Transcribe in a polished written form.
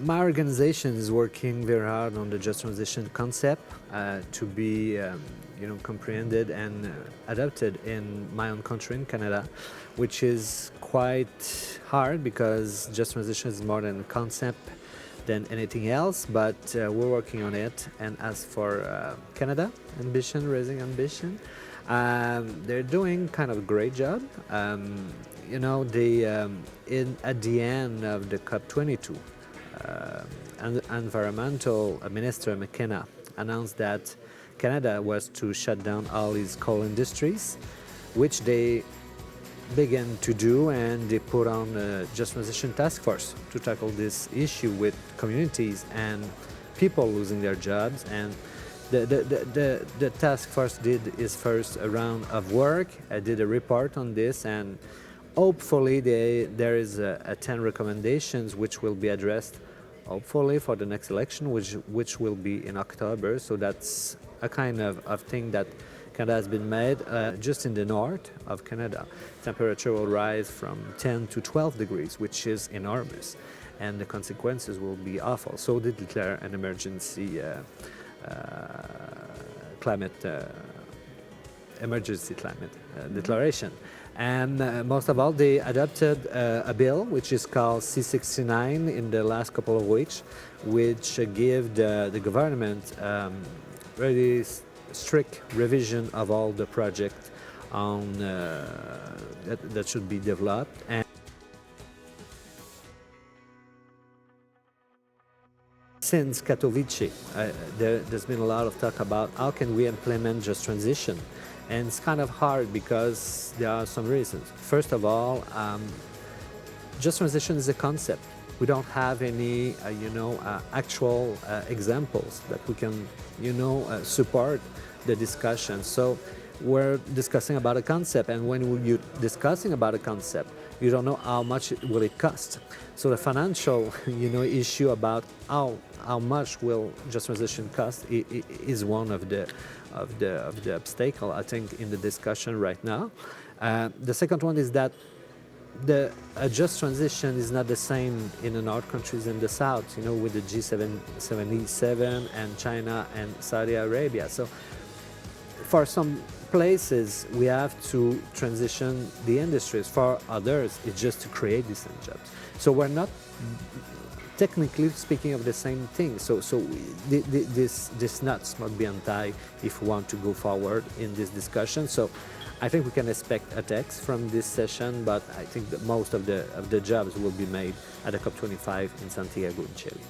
My organization is working very hard on the just transition concept to be comprehended and adopted in my own country, in Canada, which is quite hard because just transition is more than a concept than anything else, but we're working on it. And as for Canada, raising ambition, they're doing kind of a great job. At the end of the COP22, Environmental Minister McKenna announced that Canada was to shut down all its coal industries, which they began to do, and they put on a Just Transition Task Force to tackle this issue with communities and people losing their jobs. And the task force did its first round of work, did a report on this, and hopefully there is a 10 recommendations which will be addressed hopefully for the next election, which will be in October. So that's a kind of thing that Canada has been made. Just in the north of Canada, temperature will rise from 10 to 12 degrees, which is enormous, and the consequences will be awful. So they declare an emergency climate declaration. And most of all, they adopted a bill which is called C-69 in the last couple of weeks, which give the government really strict revision of all the projects on that should be developed. And since Katowice, there's been a lot of talk about how can we implement just transition. And it's kind of hard because there are some reasons. First of all, just transition is a concept. We don't have any, actual examples that we can, support the discussion. So we're discussing about a concept, and when you're discussing about a concept, you don't know how much will it cost. So the financial, issue about how much will just transition cost is one of the obstacle, I think, in the discussion right now. The second one is that the just transition is not the same in the North countries and the South, with the G77 and China and Saudi Arabia. So for some places, we have to transition the industries. For others, it's just to create decent jobs. So we're not technically speaking of the same thing. So this nuts must be untied if we want to go forward in this discussion. So I think we can expect a text from this session, but I think that most of the jobs will be made at the COP25 in Santiago in Chile.